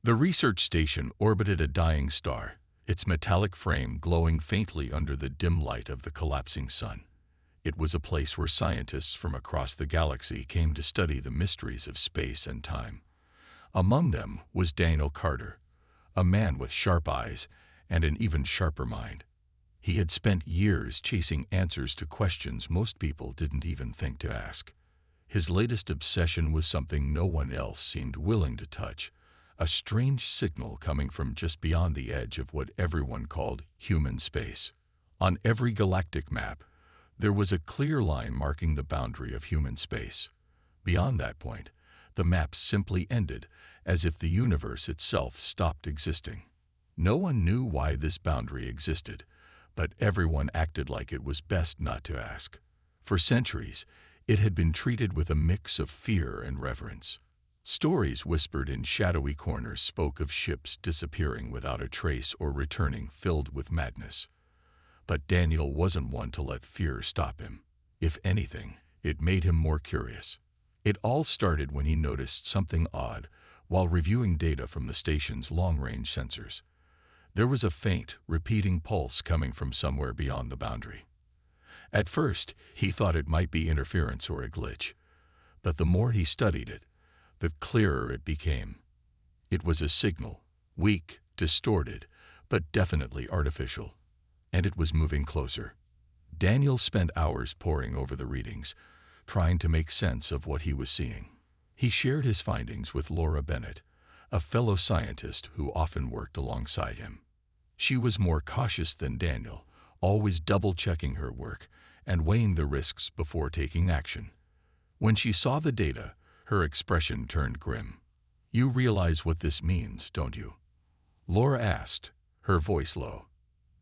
The research station orbited a dying star, its metallic frame glowing faintly under the dim light of the collapsing sun. It was a place where scientists from across the galaxy came to study the mysteries of space and time. Among them was Daniel Carter, a man with sharp eyes and an even sharper mind. He had spent years chasing answers to questions most people didn't even think to ask. His latest obsession was something no one else seemed willing to touch, a strange signal coming from just beyond the edge of what everyone called human space. On every galactic map, there was a clear line marking the boundary of human space. Beyond that point, the map simply ended, as if the universe itself stopped existing. No one knew why this boundary existed, but everyone acted like it was best not to ask. For centuries, it had been treated with a mix of fear and reverence. Stories whispered in shadowy corners spoke of ships disappearing without a trace or returning filled with madness. But Daniel wasn't one to let fear stop him. If anything, it made him more curious. It all started when he noticed something odd while reviewing data from the station's long-range sensors. There was a faint, repeating pulse coming from somewhere beyond the boundary. At first, he thought it might be interference or a glitch, but the more he studied it, the clearer it became. It was a signal, weak, distorted, but definitely artificial, and it was moving closer. Daniel spent hours poring over the readings, trying to make sense of what he was seeing. He shared his findings with Laura Bennett, a fellow scientist who often worked alongside him. She was more cautious than Daniel, always double-checking her work and weighing the risks before taking action. When she saw the data, her expression turned grim. "You realize what this means, don't you?" Laura asked, her voice low.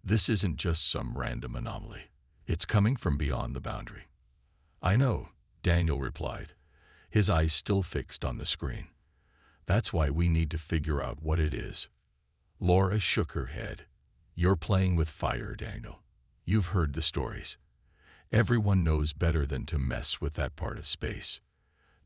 "This isn't just some random anomaly. It's coming from beyond the boundary." "I know," Daniel replied, his eyes still fixed on the screen. "That's why we need to figure out what it is." Laura shook her head. "You're playing with fire, Daniel. You've heard the stories. Everyone knows better than to mess with that part of space."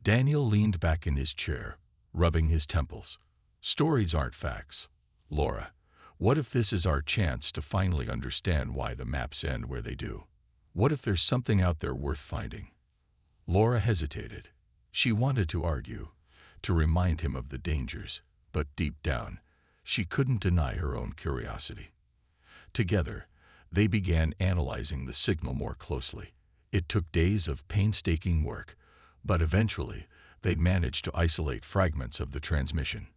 Daniel leaned back in his chair, rubbing his temples. "Stories aren't facts. Laura, what if this is our chance to finally understand why the maps end where they do? What if there's something out there worth finding?" Laura hesitated. She wanted to argue, to remind him of the dangers, but deep down, she couldn't deny her own curiosity. Together, they began analyzing the signal more closely. It took days of painstaking work, but eventually, they'd managed to isolate fragments of the transmission.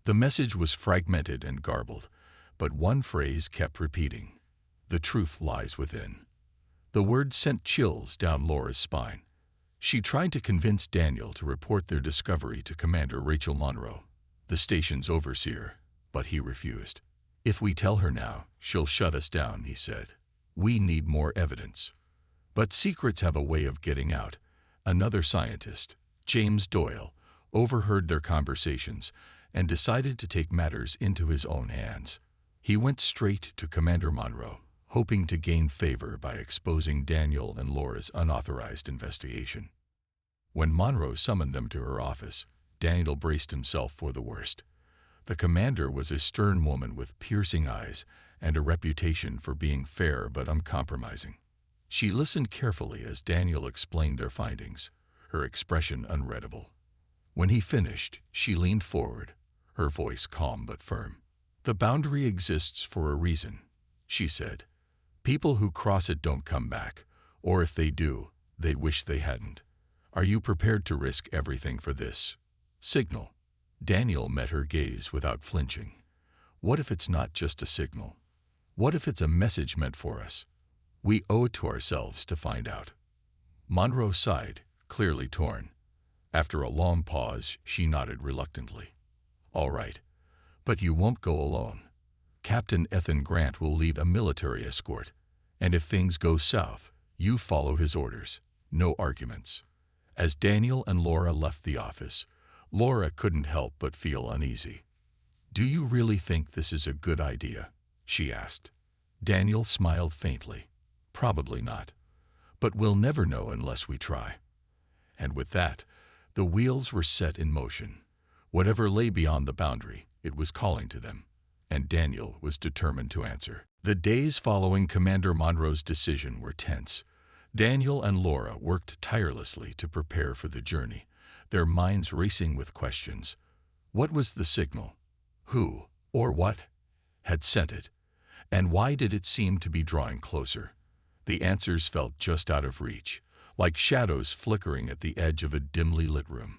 The message was fragmented and garbled, but one phrase kept repeating: "The truth lies within." The word sent chills down Laura's spine. She tried to convince Daniel to report their discovery to Commander Rachel Monroe, the station's overseer, but he refused. "If we tell her now, she'll shut us down," he said. "We need more evidence." But secrets have a way of getting out. Another scientist, James Doyle, overheard their conversations and decided to take matters into his own hands. He went straight to Commander Monroe, hoping to gain favor by exposing Daniel and Laura's unauthorized investigation. When Monroe summoned them to her office, Daniel braced himself for the worst. The commander was a stern woman with piercing eyes and a reputation for being fair but uncompromising. She listened carefully as Daniel explained their findings, her expression unreadable. When he finished, she leaned forward, her voice calm but firm. "The boundary exists for a reason," she said. "People who cross it don't come back, or if they do, they wish they hadn't. Are you prepared to risk everything for this signal?" Daniel met her gaze without flinching. "What if it's not just a signal? What if it's a message meant for us? We owe it to ourselves to find out." Monroe sighed, clearly torn. After a long pause, she nodded reluctantly. "All right, but you won't go alone. Captain Ethan Grant will lead a military escort, and if things go south, you follow his orders. No arguments." As Daniel and Laura left the office, Laura couldn't help but feel uneasy. "Do you really think this is a good idea?" she asked. Daniel smiled faintly. "Probably not. But we'll never know unless we try." And with that, the wheels were set in motion. Whatever lay beyond the boundary, It was calling to them, and Daniel was determined to answer. The days following Commander Monroe's decision were tense. Daniel and Laura worked tirelessly to prepare for the journey, their minds racing with questions. What was the signal? Who, or what, had sent it? And why did it seem to be drawing closer? The answers felt just out of reach, like shadows flickering at the edge of a dimly lit room.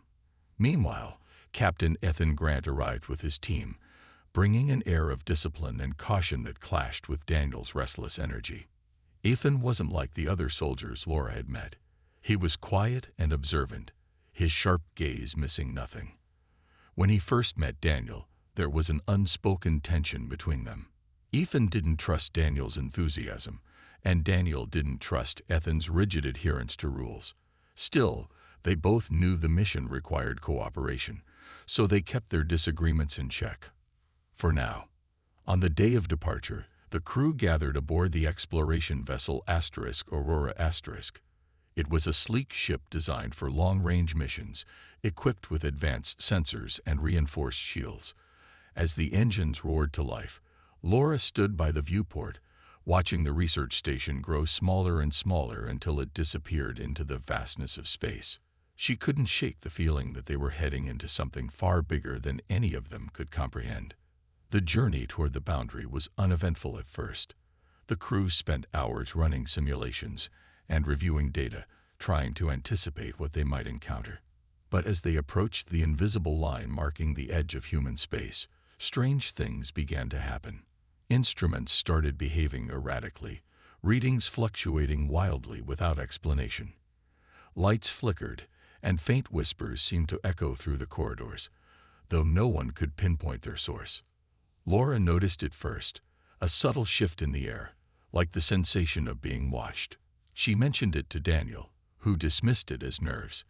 Meanwhile, Captain Ethan Grant arrived with his team, bringing an air of discipline and caution that clashed with Daniel's restless energy. Ethan wasn't like the other soldiers Laura had met. He was quiet and observant, his sharp gaze missing nothing. When he first met Daniel, there was an unspoken tension between them. Ethan didn't trust Daniel's enthusiasm, and Daniel didn't trust Ethan's rigid adherence to rules. Still, they both knew the mission required cooperation, so they kept their disagreements in check. For now, on the day of departure, the crew gathered aboard the exploration vessel Aurora *. It was a sleek ship designed for long-range missions, equipped with advanced sensors and reinforced shields. As the engines roared to life, Laura stood by the viewport, watching the research station grow smaller and smaller until it disappeared into the vastness of space. She couldn't shake the feeling that they were heading into something far bigger than any of them could comprehend. The journey toward the boundary was uneventful at first. The crew spent hours running simulations and reviewing data, trying to anticipate what they might encounter. But as they approached the invisible line marking the edge of human space, strange things began to happen. Instruments started behaving erratically, readings fluctuating wildly without explanation. Lights flickered, and faint whispers seemed to echo through the corridors, though no one could pinpoint their source. Laura noticed it first, a subtle shift in the air, like the sensation of being watched. She mentioned it to Daniel, who dismissed it as nerves.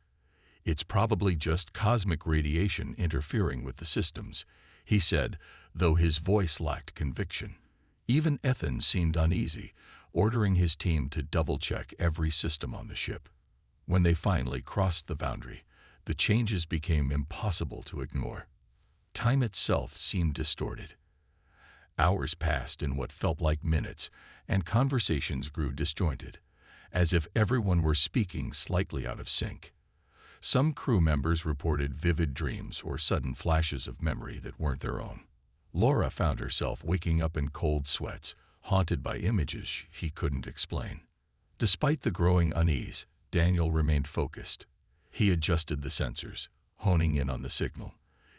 "It's probably just cosmic radiation interfering with the systems," he said, though his voice lacked conviction. Even Ethan seemed uneasy, ordering his team to double-check every system on the ship. When they finally crossed the boundary, the changes became impossible to ignore. Time itself seemed distorted. Hours passed in what felt like minutes, and conversations grew disjointed, as if everyone were speaking slightly out of sync. Some crew members reported vivid dreams or sudden flashes of memory that weren't their own. Laura found herself waking up in cold sweats, haunted by images she couldn't explain. Despite the growing unease, Daniel remained focused. He adjusted the sensors, honing in on the signal.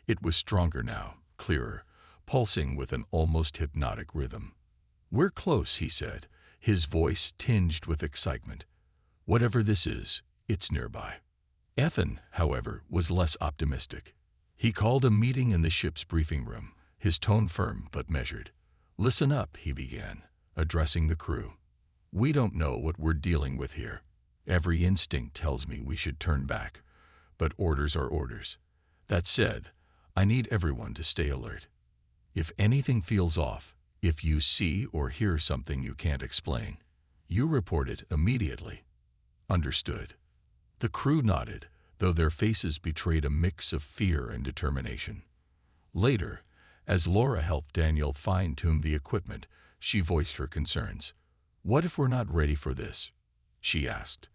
It was stronger now, clearer, pulsing with an almost hypnotic rhythm. "We're close," he said, his voice tinged with excitement. "Whatever this is, it's nearby." Ethan, however, was less optimistic. He called a meeting in the ship's briefing room, his tone firm but measured. "Listen up," he began, addressing the crew. "We don't know what we're dealing with here. Every instinct tells me we should turn back, but orders are orders. That said, I need everyone to stay alert. If anything feels off, if you see or hear something you can't explain, you report it immediately." "Understood." The crew nodded, though their faces betrayed a mix of fear and determination. Later, as Laura helped Daniel fine-tune the equipment, she voiced her concerns. "What if we're not ready for this?" she asked.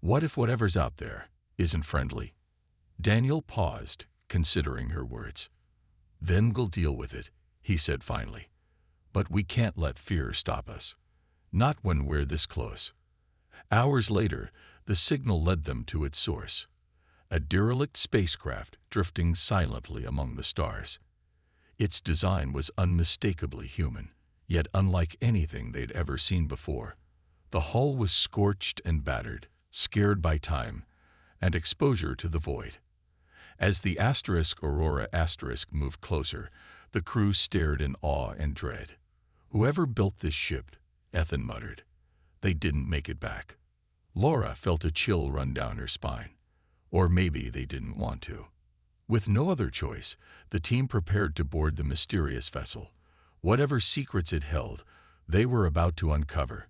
"What if whatever's out there isn't friendly?" Daniel paused, considering her words. "Then we'll deal with it," he said finally. "But we can't let fear stop us. Not when we're this close." Hours later, the signal led them to its source, a derelict spacecraft drifting silently among the stars. Its design was unmistakably human, yet unlike anything they'd ever seen before. The hull was scorched and battered, scared by time and exposure to the void. As the Aurora * moved closer, the crew stared in awe and dread. "Whoever built this ship," Ethan muttered, "they didn't make it back." Laura felt a chill run down her spine. Or maybe they didn't want to. With no other choice, the team prepared to board the mysterious vessel. Whatever secrets it held, they were about to uncover,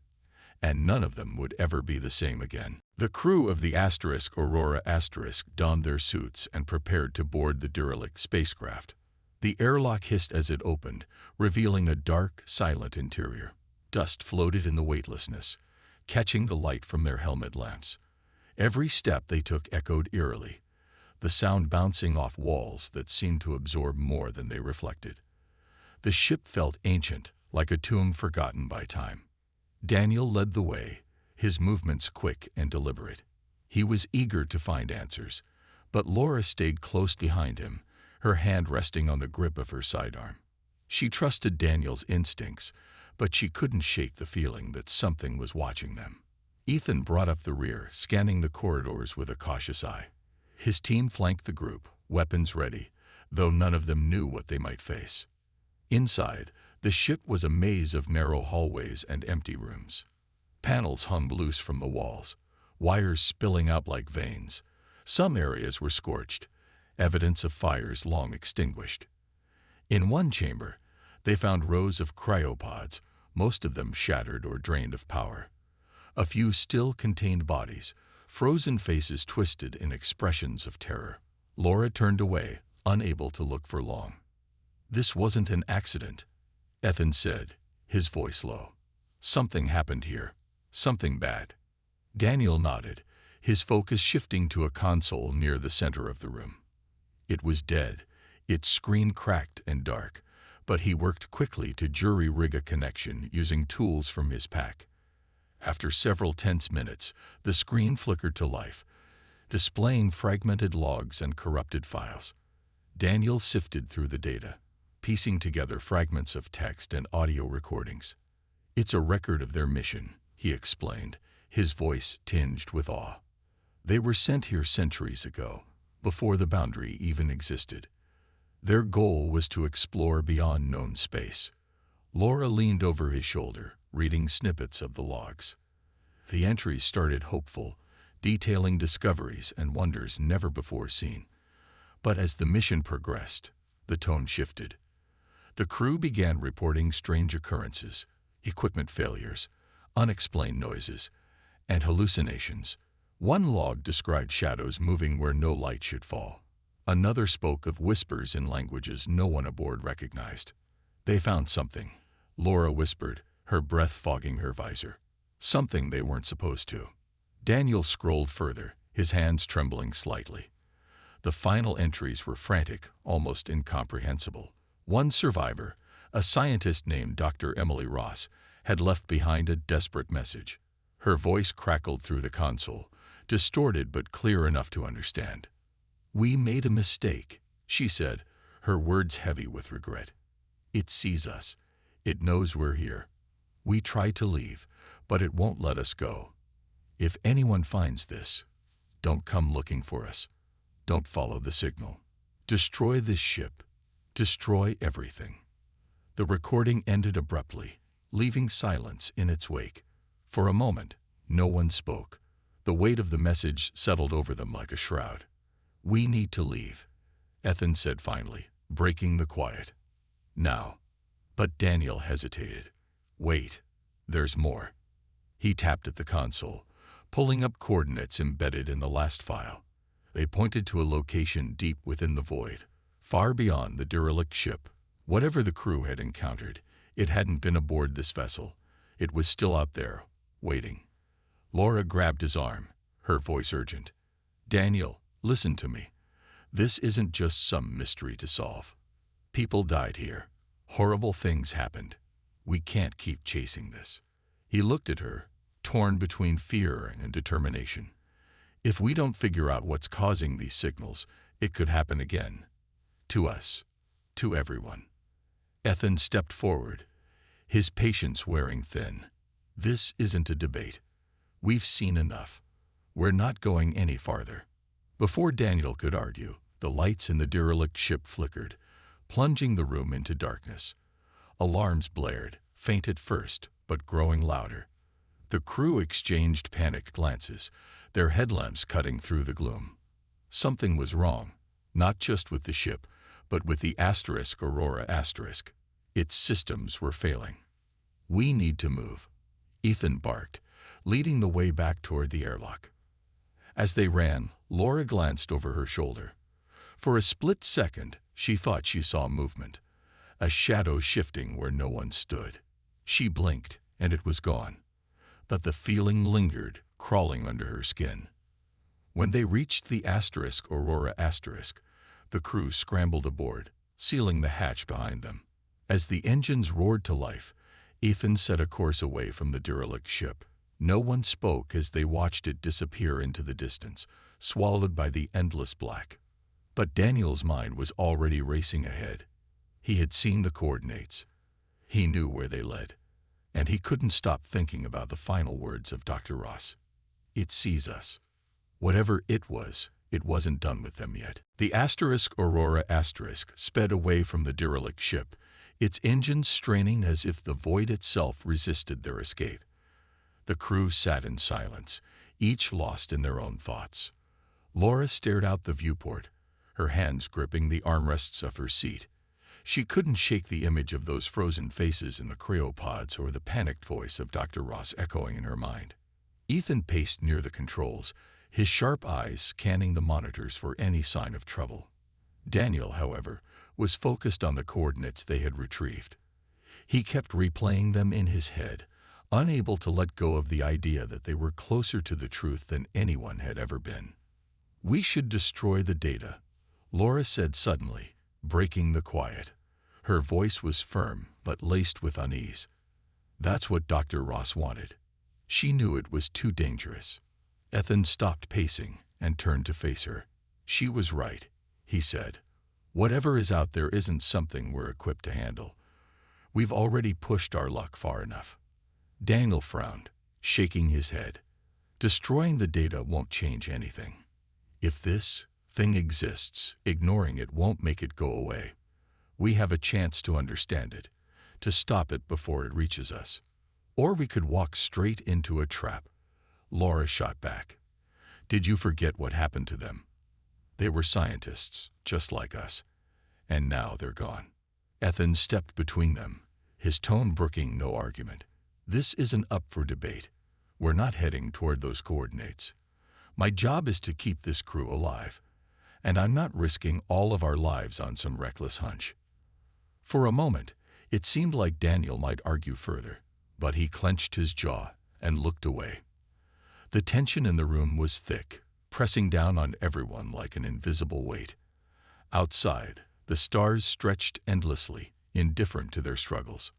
and none of them would ever be the same again. The crew of the Aurora * donned their suits and prepared to board the derelict spacecraft. The airlock hissed as it opened, revealing a dark, silent interior. Dust floated in the weightlessness, catching the light from their helmet lamps. Every step they took echoed eerily, the sound bouncing off walls that seemed to absorb more than they reflected. The ship felt ancient, like a tomb forgotten by time. Daniel led the way, his movements quick and deliberate. He was eager to find answers, but Laura stayed close behind him, her hand resting on the grip of her sidearm. She trusted Daniel's instincts, but she couldn't shake the feeling that something was watching them. Ethan brought up the rear, scanning the corridors with a cautious eye. His team flanked the group, weapons ready, though none of them knew what they might face. Inside, the ship was a maze of narrow hallways and empty rooms. Panels hung loose from the walls, wires spilling out like veins. Some areas were scorched, evidence of fires long extinguished. In one chamber, they found rows of cryopods, most of them shattered or drained of power. A few still contained bodies, frozen faces twisted in expressions of terror. Laura turned away, unable to look for long. "This wasn't an accident," Ethan said, his voice low. "Something happened here. Something bad." Daniel nodded, his focus shifting to a console near the center of the room. It was dead, its screen cracked and dark, but he worked quickly to jury-rig a connection using tools from his pack. After several tense minutes, the screen flickered to life, displaying fragmented logs and corrupted files. Daniel sifted through the data, piecing together fragments of text and audio recordings. "It's a record of their mission," he explained, his voice tinged with awe. "They were sent here centuries ago, before the boundary even existed. Their goal was to explore beyond known space." Laura leaned over his shoulder, reading snippets of the logs. The entries started hopeful, detailing discoveries and wonders never before seen. But as the mission progressed, the tone shifted. The crew began reporting strange occurrences, equipment failures, unexplained noises, and hallucinations. One log described shadows moving where no light should fall. Another spoke of whispers in languages no one aboard recognized. "They found something," Laura whispered, her breath fogging her visor. "Something they weren't supposed to." Daniel scrolled further, his hands trembling slightly. The final entries were frantic, almost incomprehensible. One survivor, a scientist named Dr. Emily Ross, had left behind a desperate message. Her voice crackled through the console, distorted but clear enough to understand. "We made a mistake," she said, her words heavy with regret. "It sees us. It knows we're here. We tried to leave, but it won't let us go. If anyone finds this, don't come looking for us. Don't follow the signal. Destroy this ship. Destroy everything." The recording ended abruptly, leaving silence in its wake. For a moment, no one spoke. The weight of the message settled over them like a shroud. "We need to leave," Ethan said finally, breaking the quiet. "Now." But Daniel hesitated. "Wait, there's more." He tapped at the console, pulling up coordinates embedded in the last file. They pointed to a location deep within the void, far beyond the derelict ship. Whatever the crew had encountered, it hadn't been aboard this vessel. It was still out there, waiting. Laura grabbed his arm, her voice urgent. "Daniel, listen to me. This isn't just some mystery to solve. People died here. Horrible things happened. We can't keep chasing this." He looked at her, torn between fear and determination. "If we don't figure out what's causing these signals, it could happen again. To us. To everyone." Ethan stepped forward, his patience wearing thin. "This isn't a debate. We've seen enough. We're not going any farther." Before Daniel could argue, the lights in the derelict ship flickered, plunging the room into darkness. Alarms blared, faint at first, but growing louder. The crew exchanged panicked glances, their headlamps cutting through the gloom. Something was wrong, not just with the ship, but with the Aurora *. Its systems were failing. "We need to move," Ethan barked, leading the way back toward the airlock. As they ran, Laura glanced over her shoulder. For a split second, She thought she saw movement, a shadow shifting where no one stood. She blinked, and it was gone. But the feeling lingered, crawling under her skin. When they reached the Aurora *, the crew scrambled aboard, sealing the hatch behind them. As the engines roared to life, Ethan set a course away from the derelict ship. No one spoke as they watched it disappear into the distance, swallowed by the endless black. But Daniel's mind was already racing ahead. He had seen the coordinates. He knew where they led. And he couldn't stop thinking about the final words of Dr. Ross. It sees us. Whatever it wasn't done with them yet. The Aurora * sped away from the derelict ship, its engines straining as if the void itself resisted their escape. The crew sat in silence, each lost in their own thoughts. Laura stared out the viewport, her hands gripping the armrests of her seat. She couldn't shake the image of those frozen faces in the cryopods or the panicked voice of Dr. Ross echoing in her mind. Ethan paced near the controls, his sharp eyes scanning the monitors for any sign of trouble. Daniel, however, was focused on the coordinates they had retrieved. He kept replaying them in his head, unable to let go of the idea that they were closer to the truth than anyone had ever been. "We should destroy the data," Laura said suddenly, breaking the quiet. Her voice was firm but laced with unease. That's what Dr. Ross wanted. She knew it was too dangerous. Ethan stopped pacing and turned to face her. "She was right," he said. "Whatever is out there isn't something we're equipped to handle. We've already pushed our luck far enough." Daniel frowned, shaking his head. "Destroying the data won't change anything. If this thing exists, ignoring it won't make it go away. We have a chance to understand it, to stop it before it reaches us. Or we could walk straight into a trap." Laura shot back. "Did you forget what happened to them? They were scientists, just like us. And now they're gone." Ethan stepped between them, his tone brooking no argument. "This isn't up for debate. We're not heading toward those coordinates. My job is to keep this crew alive, and I'm not risking all of our lives on some reckless hunch." For a moment, it seemed like Daniel might argue further, but he clenched his jaw and looked away. The tension in the room was thick, pressing down on everyone like an invisible weight. Outside, the stars stretched endlessly, indifferent to their struggles.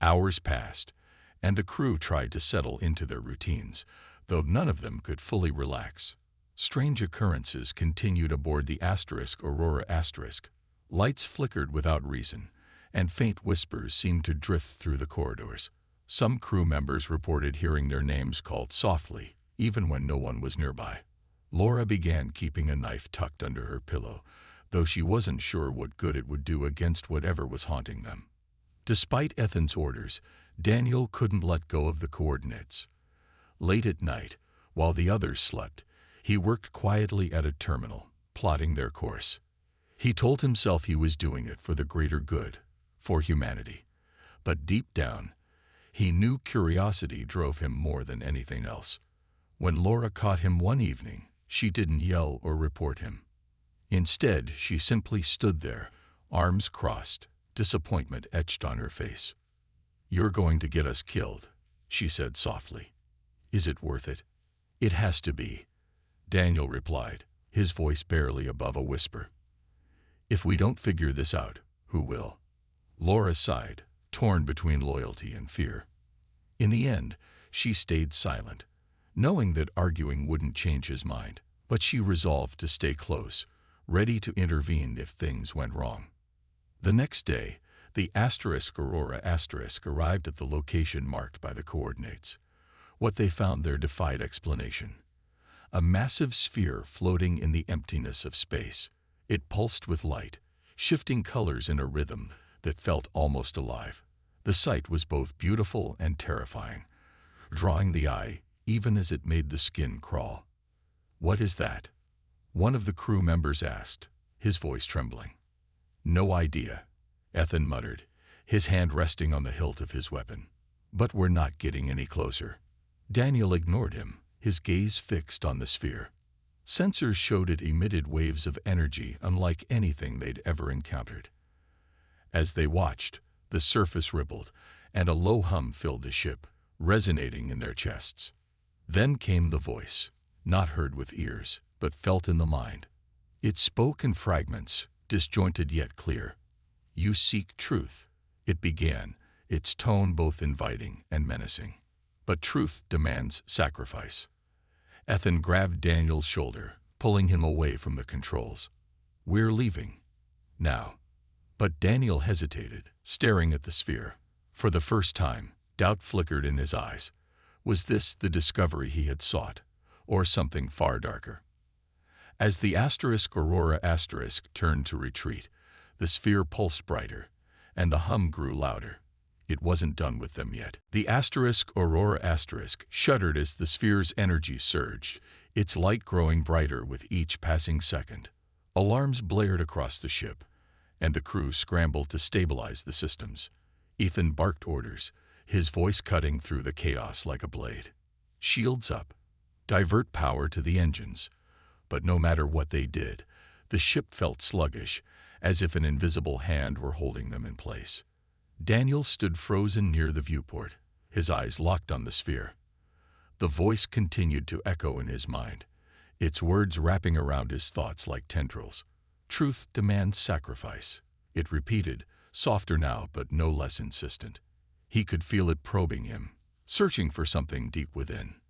Hours passed, and the crew tried to settle into their routines, though none of them could fully relax. Strange occurrences continued aboard the Aurora *. Lights flickered without reason, and faint whispers seemed to drift through the corridors. Some crew members reported hearing their names called softly, even when no one was nearby. Laura began keeping a knife tucked under her pillow, though she wasn't sure what good it would do against whatever was haunting them. Despite Ethan's orders, Daniel couldn't let go of the coordinates. Late at night, while the others slept, he worked quietly at a terminal, plotting their course. He told himself he was doing it for the greater good, for humanity. But deep down, he knew curiosity drove him more than anything else. When Laura caught him one evening, she didn't yell or report him. Instead, she simply stood there, arms crossed, disappointment etched on her face. "You're going to get us killed," she said softly. "Is it worth it?" "It has to be," Daniel replied, his voice barely above a whisper. "If we don't figure this out, who will?" Laura sighed, torn between loyalty and fear. In the end, she stayed silent, knowing that arguing wouldn't change his mind, but she resolved to stay close, ready to intervene if things went wrong. The next day, the Aurora * arrived at the location marked by the coordinates. What they found there defied explanation. A massive sphere floating in the emptiness of space. It pulsed with light, shifting colors in a rhythm that felt almost alive. The sight was both beautiful and terrifying, drawing the eye even as it made the skin crawl. "What is that?" one of the crew members asked, his voice trembling. "No idea," Ethan muttered, his hand resting on the hilt of his weapon. "But we're not getting any closer." Daniel ignored him, his gaze fixed on the sphere. Sensors showed it emitted waves of energy unlike anything they'd ever encountered. As they watched, the surface rippled, and a low hum filled the ship, resonating in their chests. Then came the voice, not heard with ears, but felt in the mind. It spoke in fragments, disjointed yet clear. "You seek truth," it began, its tone both inviting and menacing. "But truth demands sacrifice." Ethan grabbed Daniel's shoulder, pulling him away from the controls. "We're leaving. Now." But Daniel hesitated, staring at the sphere. For the first time, doubt flickered in his eyes. Was this the discovery he had sought, or something far darker? As the Aurora turned to retreat, the sphere pulsed brighter, and the hum grew louder. It wasn't done with them yet. The Aurora shuddered as the sphere's energy surged, its light growing brighter with each passing second. Alarms blared across the ship, and the crew scrambled to stabilize the systems. Ethan barked orders, his voice cutting through the chaos like a blade. "Shields up. Divert power to the engines." But no matter what they did, the ship felt sluggish, as if an invisible hand were holding them in place. Daniel stood frozen near the viewport, his eyes locked on the sphere. The voice continued to echo in his mind, its words wrapping around his thoughts like tendrils. "Truth demands sacrifice," it repeated, softer now but no less insistent. He could feel it probing him, searching for something deep within.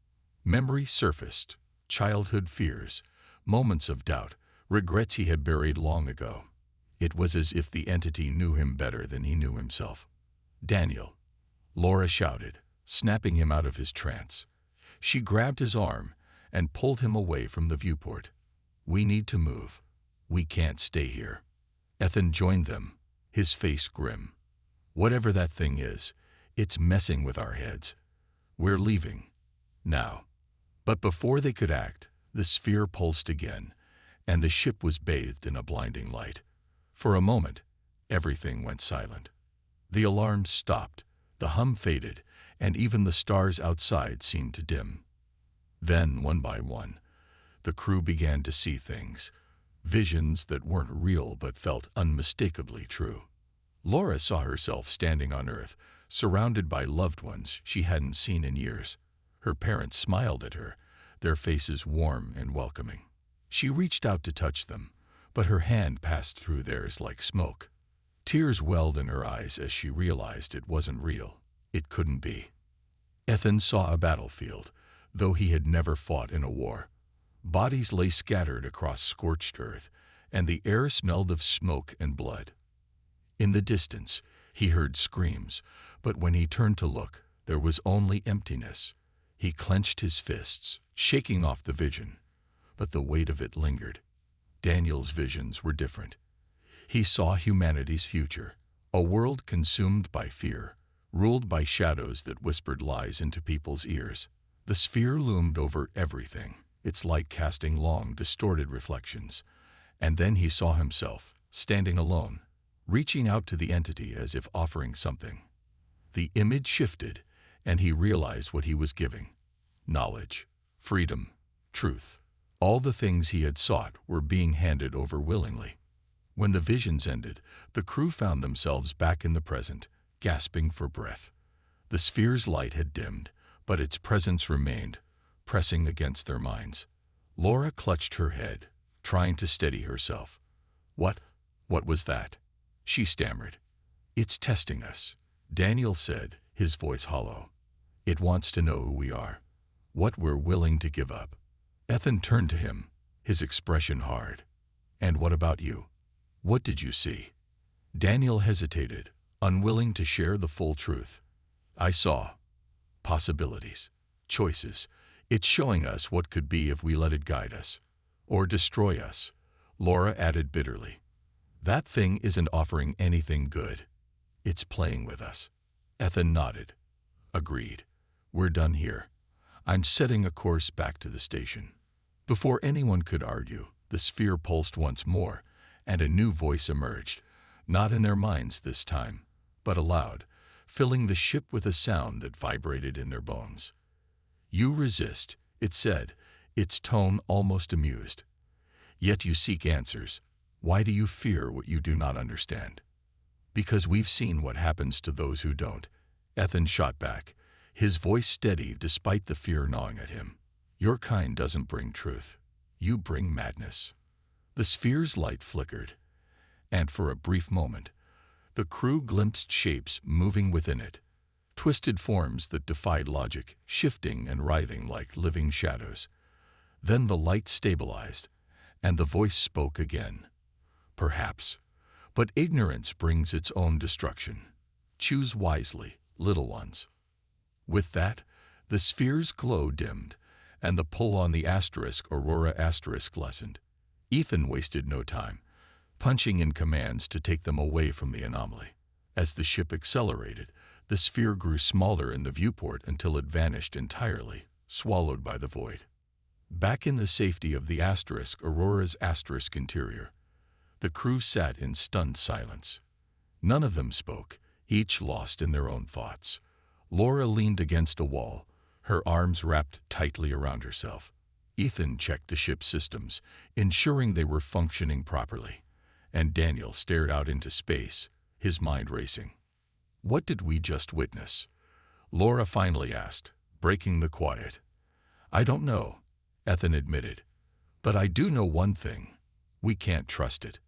Memory surfaced, childhood fears, moments of doubt, regrets he had buried long ago. It was as if the entity knew him better than he knew himself. "Daniel!" Laura shouted, snapping him out of his trance. She grabbed his arm and pulled him away from the viewport. "We need to move. We can't stay here." Ethan joined them, his face grim. "Whatever that thing is, it's messing with our heads. We're leaving. Now." But before they could act, the sphere pulsed again, and the ship was bathed in a blinding light. For a moment, everything went silent. The alarms stopped, the hum faded, and even the stars outside seemed to dim. Then, one by one, the crew began to see things, visions that weren't real but felt unmistakably true. Laura saw herself standing on Earth, surrounded by loved ones she hadn't seen in years. Her parents smiled at her, their faces warm and welcoming. She reached out to touch them, but her hand passed through theirs like smoke. Tears welled in her eyes as she realized it wasn't real. It couldn't be. Ethan saw a battlefield, though he had never fought in a war. Bodies lay scattered across scorched earth, and the air smelled of smoke and blood. In the distance, he heard screams, but when he turned to look, there was only emptiness. He clenched his fists, shaking off the vision, but the weight of it lingered. Daniel's visions were different. He saw humanity's future, a world consumed by fear, ruled by shadows that whispered lies into people's ears. The sphere loomed over everything, its light casting long, distorted reflections. And then he saw himself, standing alone, reaching out to the entity as if offering something. The image shifted, and he realized what he was giving. Knowledge, freedom, truth. All the things he had sought were being handed over willingly. When the visions ended, the crew found themselves back in the present, gasping for breath. The sphere's light had dimmed, but its presence remained, pressing against their minds. Laura clutched her head, trying to steady herself. What was that?" she stammered. "It's testing us," Daniel said, his voice hollow. "It wants to know who we are, what we're willing to give up." Ethan turned to him, his expression hard. "And what about you? What did you see?" Daniel hesitated, unwilling to share the full truth. "I saw possibilities, choices. It's showing us what could be if we let it guide us. Or destroy us," Laura added bitterly. "That thing isn't offering anything good. It's playing with us." Ethan nodded. "Agreed. We're done here. I'm setting a course back to the station." Before anyone could argue, the sphere pulsed once more, and a new voice emerged, not in their minds this time, but aloud, filling the ship with a sound that vibrated in their bones. "You resist," it said, its tone almost amused. Yet you seek answers. Why do you fear what you do not understand? Because we've seen what happens to those who don't, Ethan shot back, his voice steady despite the fear gnawing at him. Your kind doesn't bring truth. You bring madness. The sphere's light flickered, and for a brief moment, the crew glimpsed shapes moving within it, twisted forms that defied logic, shifting and writhing like living shadows. Then the light stabilized, and the voice spoke again. Perhaps, but ignorance brings its own destruction. Choose wisely, little ones. With that, the sphere's glow dimmed, and the pull on the Aurora lessened. Ethan wasted no time, punching in commands to take them away from the anomaly. As the ship accelerated, the sphere grew smaller in the viewport until it vanished entirely, swallowed by the void. Back in the safety of the Aurora's interior, the crew sat in stunned silence. None of them spoke, each lost in their own thoughts. Laura leaned against a wall, her arms wrapped tightly around herself. Ethan checked the ship's systems, ensuring they were functioning properly, and Daniel stared out into space, his mind racing. What did we just witness? Laura finally asked, breaking the quiet. I don't know, Ethan admitted, but I do know one thing. We can't trust it.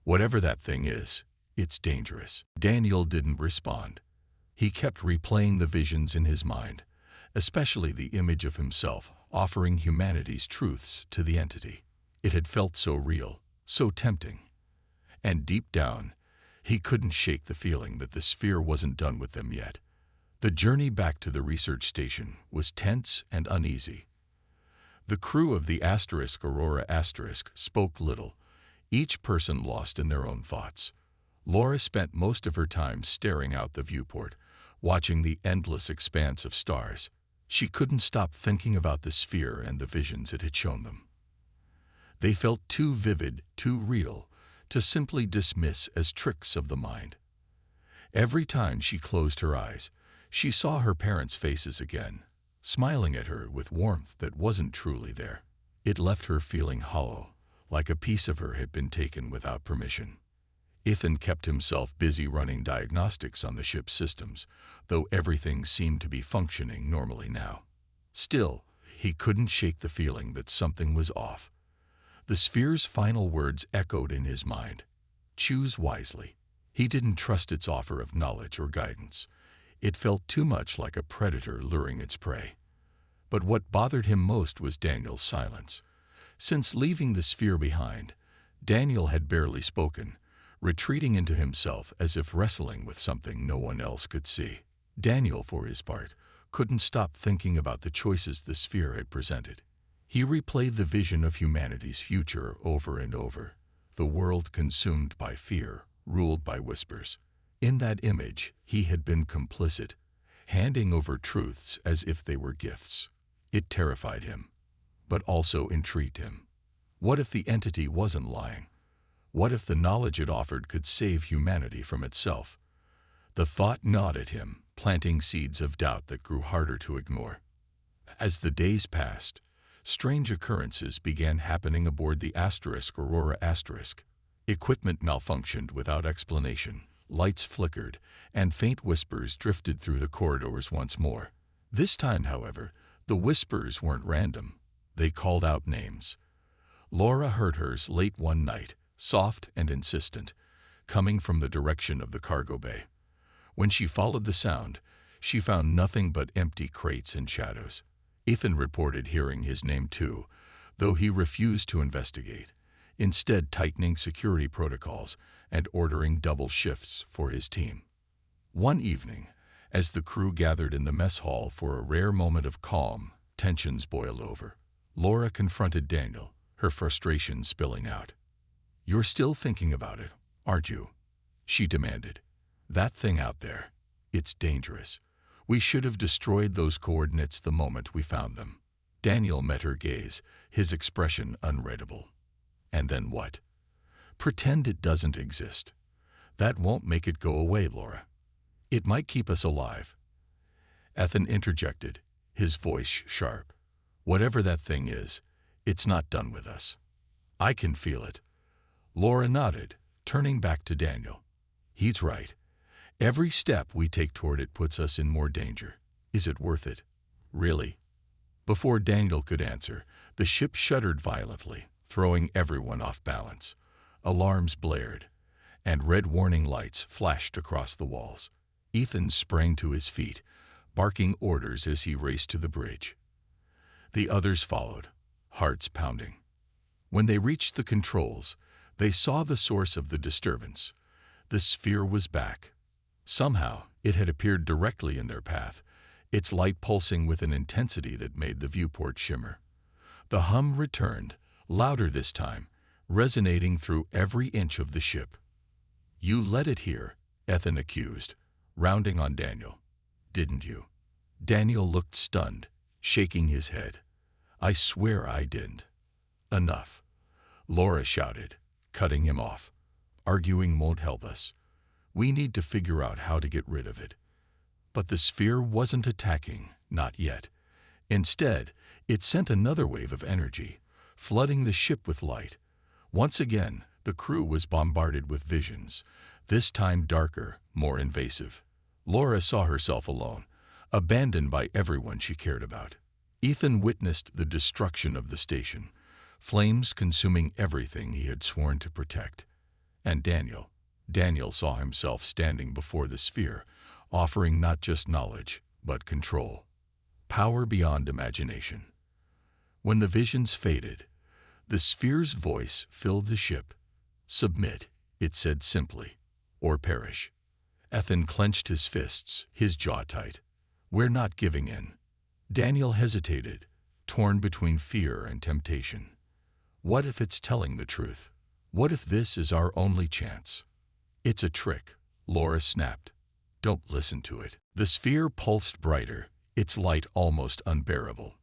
Whatever that thing is, it's dangerous. Daniel didn't respond. He kept replaying the visions in his mind, especially the image of himself offering humanity's truths to the entity. It had felt so real, so tempting. And deep down, he couldn't shake the feeling that the sphere wasn't done with them yet. The journey back to the research station was tense and uneasy. The crew of the Aurora spoke little, each person lost in their own thoughts. Laura spent most of her time staring out the viewport, watching the endless expanse of stars. She couldn't stop thinking about the sphere and the visions it had shown them. They felt too vivid, too real, to simply dismiss as tricks of the mind. Every time she closed her eyes, she saw her parents' faces again, smiling at her with warmth that wasn't truly there. It left her feeling hollow, like a piece of her had been taken without permission. Ethan kept himself busy running diagnostics on the ship's systems, though everything seemed to be functioning normally now. Still, he couldn't shake the feeling that something was off. The sphere's final words echoed in his mind. Choose wisely. He didn't trust its offer of knowledge or guidance. It felt too much like a predator luring its prey. But what bothered him most was Daniel's silence. Since leaving the sphere behind, Daniel had barely spoken, retreating into himself as if wrestling with something no one else could see. Daniel, for his part, couldn't stop thinking about the choices the sphere had presented. He replayed the vision of humanity's future over and over, the world consumed by fear, ruled by whispers. In that image, he had been complicit, handing over truths as if they were gifts. It terrified him, but also intrigued him. What if the entity wasn't lying? What if the knowledge it offered could save humanity from itself? The thought gnawed at him, planting seeds of doubt that grew harder to ignore. As the days passed, strange occurrences began happening aboard the Aurora. Equipment malfunctioned without explanation, lights flickered, and faint whispers drifted through the corridors once more. This time, however, the whispers weren't random. They called out names. Laura heard hers late one night, soft and insistent, coming from the direction of the cargo bay. When she followed the sound, she found nothing but empty crates and shadows. Ethan reported hearing his name too, though he refused to investigate, instead tightening security protocols and ordering double shifts for his team. One evening, as the crew gathered in the mess hall for a rare moment of calm, tensions boiled over. Laura confronted Daniel, her frustration spilling out. "You're still thinking about it, aren't you?" she demanded. "That thing out there, it's dangerous. We should have destroyed those coordinates the moment we found them." Daniel met her gaze, his expression unreadable. "And then what? Pretend it doesn't exist. That won't make it go away, Laura. It might keep us alive." Ethan interjected, his voice sharp. "Whatever that thing is, It's not done with us. I can feel it. Laura nodded, turning back to Daniel. He's right. Every step we take toward it puts us in more danger. Is it worth it? Really? Before Daniel could answer, the ship shuddered violently, throwing everyone off balance. Alarms blared, and red warning lights flashed across the walls. Ethan sprang to his feet, barking orders as he raced to the bridge. The others followed, hearts pounding. When they reached the controls, they saw the source of the disturbance. The sphere was back. Somehow, it had appeared directly in their path, its light pulsing with an intensity that made the viewport shimmer. The hum returned, louder this time, resonating through every inch of the ship. "You let it here," Ethan accused, rounding on Daniel. "Didn't you?" Daniel looked stunned, shaking his head. "I swear I didn't." "Enough," Laura shouted, cutting him off. "Arguing won't help us. We need to figure out how to get rid of it." But the sphere wasn't attacking, not yet. Instead, it sent another wave of energy, flooding the ship with light. Once again, the crew was bombarded with visions, this time darker, more invasive. Laura saw herself alone, abandoned by everyone she cared about. Ethan witnessed the destruction of the station, flames consuming everything he had sworn to protect. And Daniel saw himself standing before the sphere, offering not just knowledge, but control. Power beyond imagination. When the visions faded, the sphere's voice filled the ship. "Submit," it said simply, "or perish." Ethan clenched his fists, his jaw tight. "We're not giving in." Daniel hesitated, torn between fear and temptation. What if it's telling the truth? What if this is our only chance? "It's a trick," Laura snapped. "Don't listen to it." The sphere pulsed brighter, its light almost unbearable.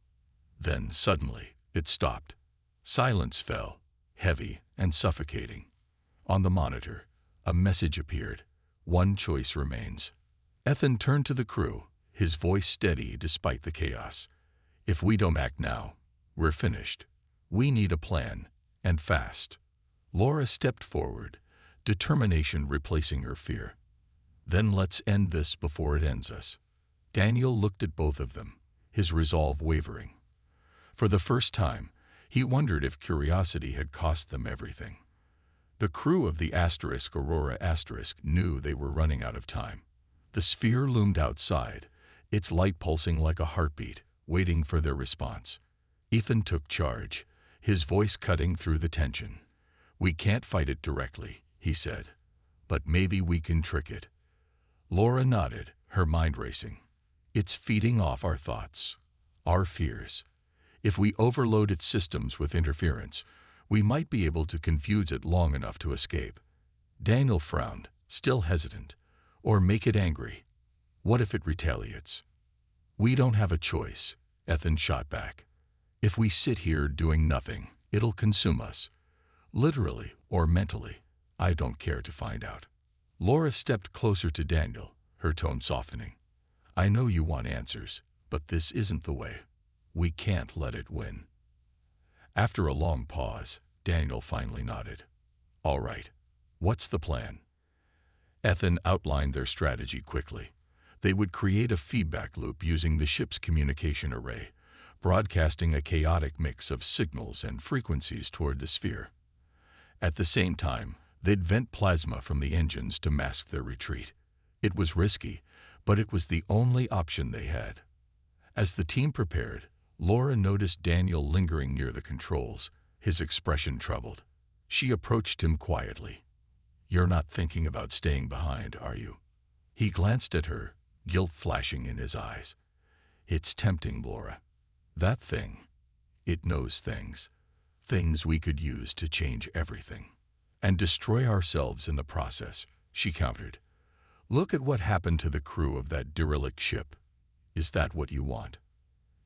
Then, suddenly, it stopped. Silence fell, heavy and suffocating. On the monitor, a message appeared. "One choice remains." Ethan turned to the crew, his voice steady despite the chaos. "If we don't act now, we're finished. We need a plan, and fast." Laura stepped forward, determination replacing her fear. "Then let's end this before it ends us." Daniel looked at both of them, his resolve wavering. For the first time, he wondered if curiosity had cost them everything. The crew of the Aurora knew they were running out of time. The sphere loomed outside, its light pulsing like a heartbeat, waiting for their response. Ethan took charge, his voice cutting through the tension. "We can't fight it directly," he said, "but maybe we can trick it." Laura nodded, her mind racing. "It's feeding off our thoughts, our fears. If we overload its systems with interference, we might be able to confuse it long enough to escape." Daniel frowned, still hesitant. "Or make it angry. What if it retaliates?" "We don't have a choice," Ethan shot back. "If we sit here doing nothing, it'll consume us. Literally or mentally, I don't care to find out." Laura stepped closer to Daniel, her tone softening. "I know you want answers, but this isn't the way. We can't let it win." After a long pause, Daniel finally nodded. "All right. What's the plan?" Ethan outlined their strategy quickly. They would create a feedback loop using the ship's communication array, broadcasting a chaotic mix of signals and frequencies toward the sphere. At the same time, they'd vent plasma from the engines to mask their retreat. It was risky, but it was the only option they had. As the team prepared, Laura noticed Daniel lingering near the controls, his expression troubled. She approached him quietly. "You're not thinking about staying behind, are you?" He glanced at her, guilt flashing in his eyes. "It's tempting, Laura. That thing, it knows things. Things we could use to change everything. And destroy ourselves in the process," she countered. "Look at what happened to the crew of that derelict ship. Is that what you want?"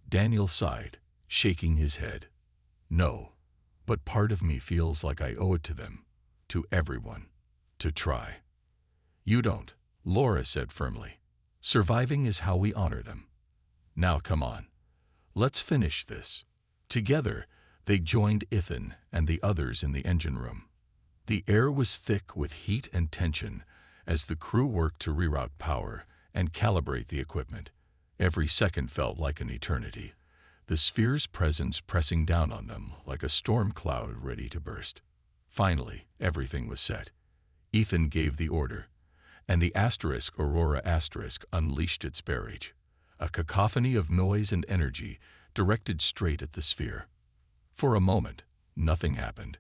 Daniel sighed, shaking his head. "No, but part of me feels like I owe it to them, to everyone, to try." "You don't," Laura said firmly. "Surviving is how we honor them. Now come on. Let's finish this." Together, They joined Ethan and the others in the engine room. The air was thick with heat and tension as the crew worked to reroute power and calibrate the equipment. Every second felt like an eternity, the sphere's presence pressing down on them like a storm cloud ready to burst. Finally, everything was set. Ethan gave the order, and the Aurora unleashed its barrage, a cacophony of noise and energy directed straight at the sphere. For a moment, nothing happened.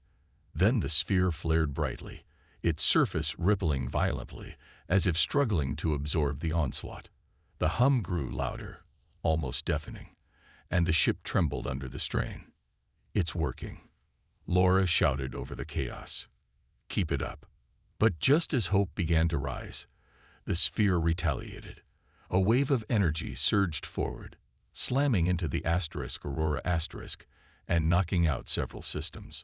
Then the sphere flared brightly, its surface rippling violently as if struggling to absorb the onslaught. The hum grew louder, almost deafening, and the ship trembled under the strain. "It's working," Laura shouted over the chaos. "Keep it up." But just as hope began to rise, the sphere retaliated. A wave of energy surged forward, slamming into the Aurora and knocking out several systems.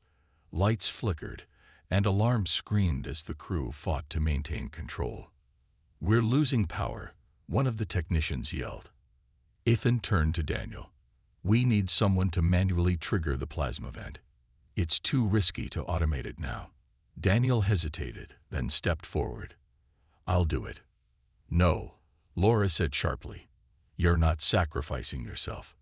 Lights flickered, and alarms screamed as the crew fought to maintain control. "We're losing power," one of the technicians yelled. Ethan turned to Daniel. "We need someone to manually trigger the plasma vent. It's too risky to automate it now." Daniel hesitated, then stepped forward. "I'll do it." "No," Laura said sharply. "You're not sacrificing yourself."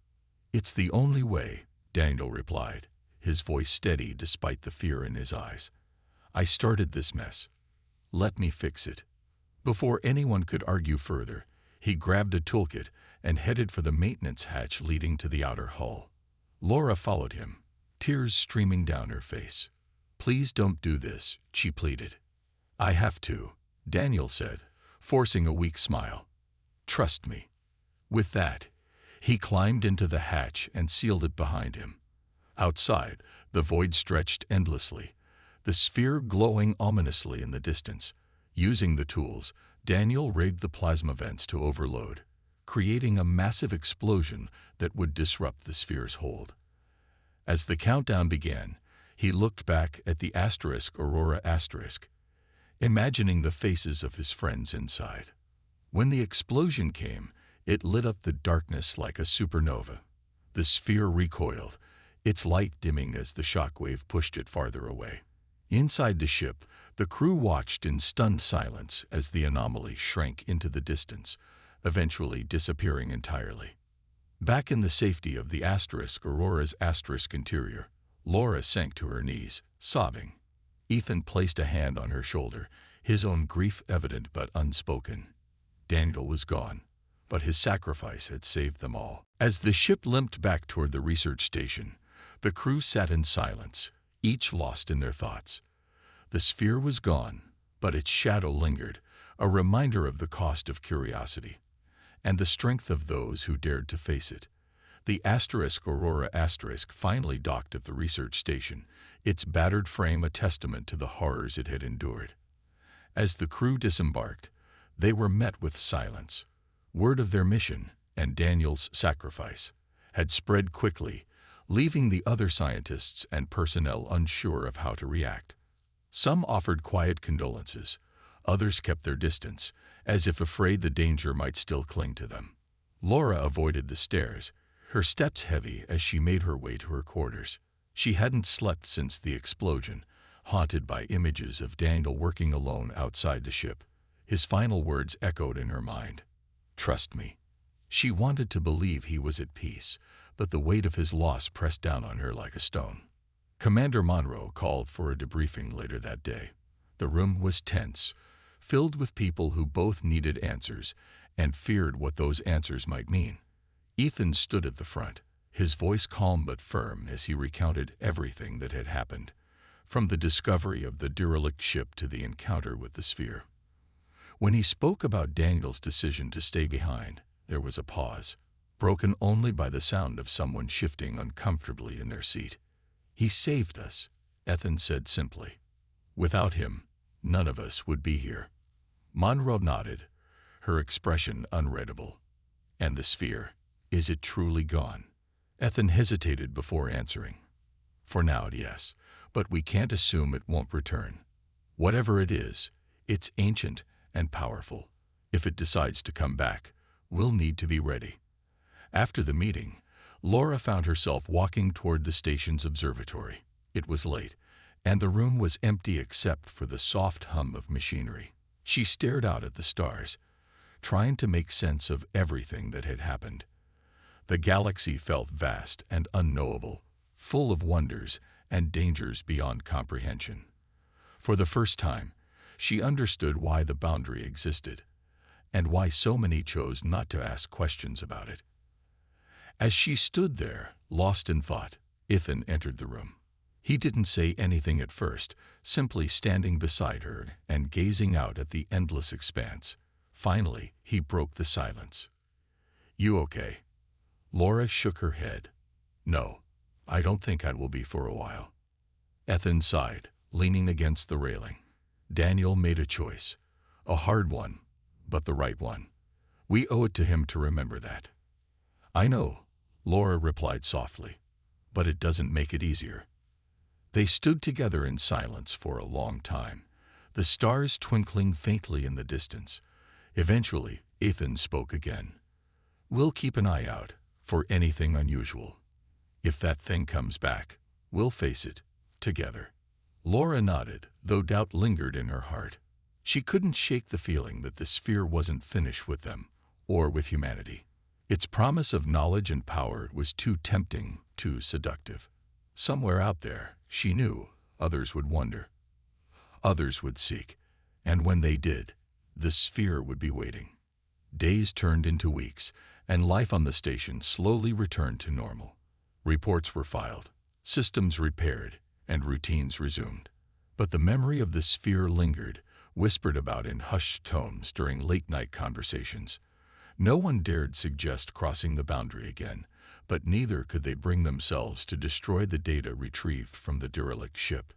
"It's the only way," Daniel replied, his voice steady despite the fear in his eyes. "I started this mess. Let me fix it." Before anyone could argue further, he grabbed a toolkit and headed for the maintenance hatch leading to the outer hull. Laura followed him, tears streaming down her face. "Please don't do this," she pleaded. "I have to," Daniel said, forcing a weak smile. "Trust me." With that, he climbed into the hatch and sealed it behind him. Outside, the void stretched endlessly, the sphere glowing ominously in the distance. Using the tools, Daniel rigged the plasma vents to overload, creating a massive explosion that would disrupt the sphere's hold. As the countdown began, he looked back at the Aurora, imagining the faces of his friends inside. When the explosion came, it lit up the darkness like a supernova. The sphere recoiled, its light dimming as the shockwave pushed it farther away. Inside the ship, the crew watched in stunned silence as the anomaly shrank into the distance, eventually disappearing entirely. Back in the safety of the Aurora's interior, Laura sank to her knees, sobbing. Ethan placed a hand on her shoulder, his own grief evident but unspoken. Daniel was gone, but his sacrifice had saved them all. As the ship limped back toward the research station, the crew sat in silence, each lost in their thoughts. The sphere was gone, but its shadow lingered, a reminder of the cost of curiosity and the strength of those who dared to face it. The Aurora finally docked at the research station, its battered frame a testament to the horrors it had endured. As the crew disembarked, they were met with silence. Word of their mission and Daniel's sacrifice had spread quickly, leaving the other scientists and personnel unsure of how to react. Some offered quiet condolences, others kept their distance, as if afraid the danger might still cling to them. Laura avoided the stairs, her steps heavy as she made her way to her quarters. She hadn't slept since the explosion, haunted by images of Daniel working alone outside the ship. His final words echoed in her mind. "Trust me." She wanted to believe he was at peace, but the weight of his loss pressed down on her like a stone. Commander Monroe called for a debriefing later that day. The room was tense, filled with people who both needed answers and feared what those answers might mean. Ethan stood at the front, his voice calm but firm as he recounted everything that had happened, from the discovery of the derelict ship to the encounter with the sphere. When he spoke about Daniel's decision to stay behind, there was a pause, broken only by the sound of someone shifting uncomfortably in their seat. "He saved us," Ethan said simply. "Without him, none of us would be here." Monroe nodded, her expression unreadable. "And the sphere, is it truly gone?" Ethan hesitated before answering. "For now, yes, but we can't assume it won't return. Whatever it is, it's ancient and powerful. If it decides to come back, we'll need to be ready." After the meeting, Laura found herself walking toward the station's observatory. It was late, and the room was empty except for the soft hum of machinery. She stared out at the stars, trying to make sense of everything that had happened. The galaxy felt vast and unknowable, full of wonders and dangers beyond comprehension. For the first time, she understood why the boundary existed, and why so many chose not to ask questions about it. As she stood there, lost in thought, Ethan entered the room. He didn't say anything at first, simply standing beside her and gazing out at the endless expanse. Finally, he broke the silence. "You okay?" Laura shook her head. "No, I don't think I will be for a while." Ethan sighed, leaning against the railing. Daniel made a choice. A hard one, but the right one. We owe it to him to remember that. "I know," Laura replied softly, "but it doesn't make it easier." They stood together in silence for a long time, the stars twinkling faintly in the distance. Eventually, Ethan spoke again. "We'll keep an eye out for anything unusual. If that thing comes back, we'll face it together." Laura nodded, though doubt lingered in her heart. She couldn't shake the feeling that the sphere wasn't finished with them, or with humanity. Its promise of knowledge and power was too tempting, too seductive. Somewhere out there, she knew, others would wonder. Others would seek, and when they did, the sphere would be waiting. Days turned into weeks, and life on the station slowly returned to normal. Reports were filed, systems repaired, and routines resumed. But the memory of the sphere lingered, whispered about in hushed tones during late-night conversations. No one dared suggest crossing the boundary again, but neither could they bring themselves to destroy the data retrieved from the derelict ship.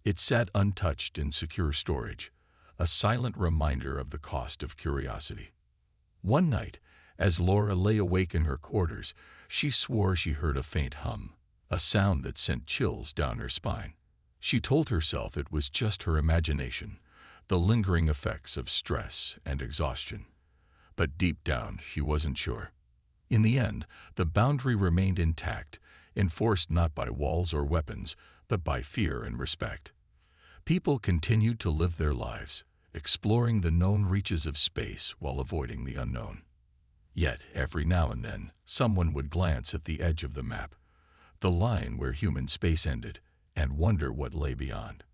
It sat untouched in secure storage, a silent reminder of the cost of curiosity. One night, as Laura lay awake in her quarters, she swore she heard a faint hum, a sound that sent chills down her spine. She told herself it was just her imagination, the lingering effects of stress and exhaustion. But deep down, she wasn't sure. In the end, the boundary remained intact, enforced not by walls or weapons, but by fear and respect. People continued to live their lives, exploring the known reaches of space while avoiding the unknown. Yet, every now and then, someone would glance at the edge of the map, the line where human space ended, and wonder what lay beyond.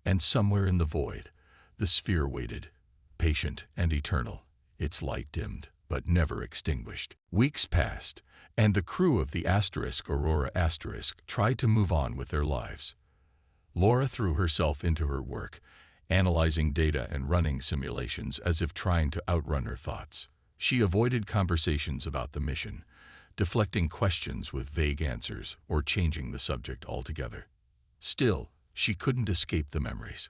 And somewhere in the void, the sphere waited, patient and eternal, its light dimmed, but never extinguished. Weeks passed, and the crew of the Aurora tried to move on with their lives. Laura threw herself into her work, analyzing data and running simulations as if trying to outrun her thoughts. She avoided conversations about the mission, deflecting questions with vague answers or changing the subject altogether. Still, she couldn't escape the memories.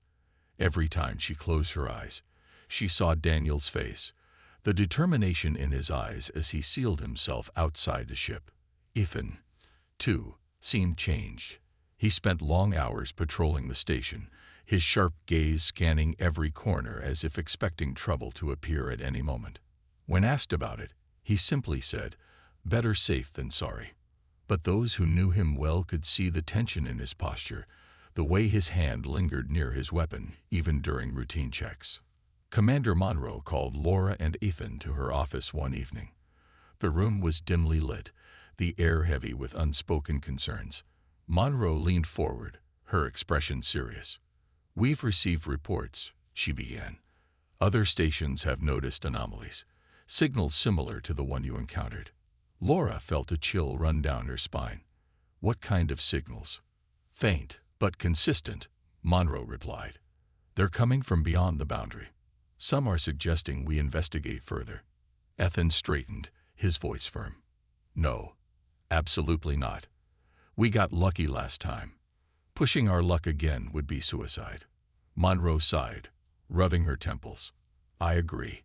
Every time she closed her eyes, she saw Daniel's face, the determination in his eyes as he sealed himself outside the ship. Ethan, too, seemed changed. He spent long hours patrolling the station, his sharp gaze scanning every corner as if expecting trouble to appear at any moment. When asked about it, he simply said, "Better safe than sorry." But those who knew him well could see the tension in his posture, the way his hand lingered near his weapon, even during routine checks. Commander Monroe called Laura and Ethan to her office one evening. The room was dimly lit, the air heavy with unspoken concerns. Monroe leaned forward, her expression serious. "We've received reports," she began. "Other stations have noticed anomalies, signals similar to the one you encountered." Laura felt a chill run down her spine. "What kind of signals?" "Faint, but consistent," Monroe replied. "They're coming from beyond the boundary. Some are suggesting we investigate further." Ethan straightened, his voice firm. "No, absolutely not. We got lucky last time. Pushing our luck again would be suicide." Monroe sighed, rubbing her temples. "I agree,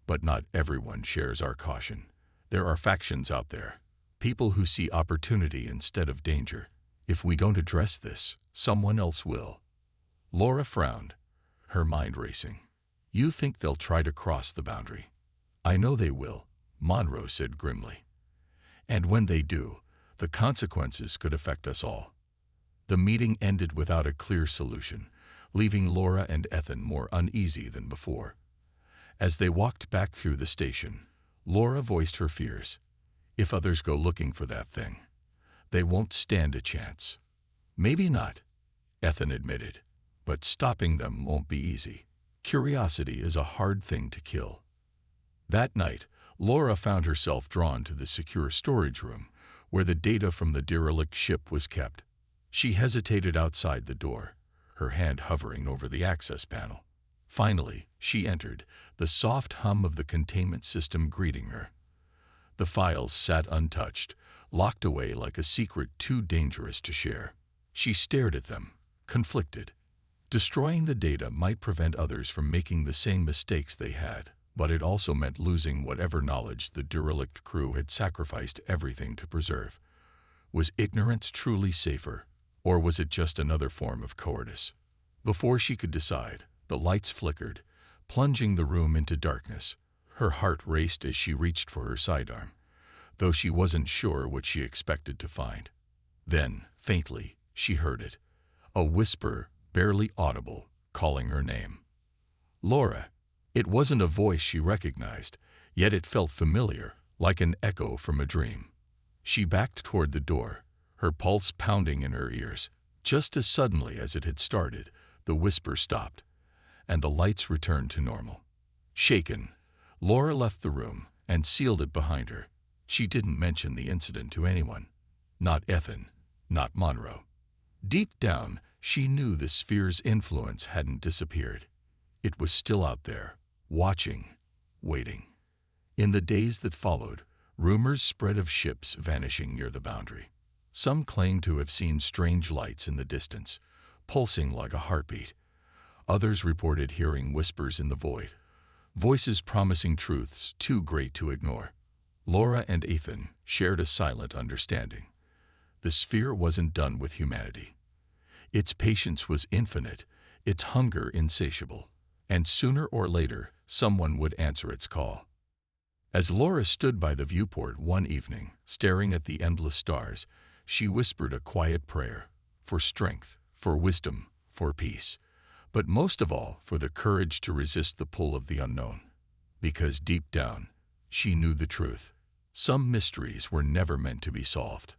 but not everyone shares our caution. There are factions out there, people who see opportunity instead of danger. If we don't address this, someone else will." Laura frowned, her mind racing. "You think they'll try to cross the boundary?" "I know they will," Monroe said grimly. "And when they do, The consequences could affect us all. The meeting ended without a clear solution, leaving Laura and Ethan more uneasy than before. As they walked back through the station, Laura voiced her fears. If others go looking for that thing, they won't stand a chance. Maybe not, Ethan admitted, but stopping them won't be easy. Curiosity is a hard thing to kill. That night, Laura found herself drawn to the secure storage room, where the data from the derelict ship was kept. She hesitated outside the door, her hand hovering over the access panel. Finally, she entered, the soft hum of the containment system greeting her. The files sat untouched, locked away like a secret too dangerous to share. She stared at them, conflicted. Destroying the data might prevent others from making the same mistakes they had, but it also meant losing whatever knowledge the derelict crew had sacrificed everything to preserve. Was ignorance truly safer, or was it just another form of cowardice? Before she could decide, the lights flickered, plunging the room into darkness. Her heart raced as she reached for her sidearm, though she wasn't sure what she expected to find. Then, faintly, she heard it, a whisper, barely audible, calling her name. Laura. It wasn't a voice she recognized, yet it felt familiar, like an echo from a dream. She backed toward the door, her pulse pounding in her ears. Just as suddenly as it had started, the whisper stopped, and the lights returned to normal. Shaken, Laura left the room and sealed it behind her. She didn't mention the incident to anyone. Not Ethan, not Monroe. Deep down, she knew the sphere's influence hadn't disappeared. It was still out there, watching, waiting. In the days that followed, rumors spread of ships vanishing near the boundary. Some claimed to have seen strange lights in the distance, pulsing like a heartbeat. Others reported hearing whispers in the void, voices promising truths too great to ignore. Laura and Ethan shared a silent understanding. The sphere wasn't done with humanity. Its patience was infinite, its hunger insatiable, and sooner or later, someone would answer its call. As Laura stood by the viewport one evening, staring at the endless stars, she whispered a quiet prayer for strength, for wisdom, for peace, but most of all for the courage to resist the pull of the unknown. Because deep down, she knew the truth. Some mysteries were never meant to be solved.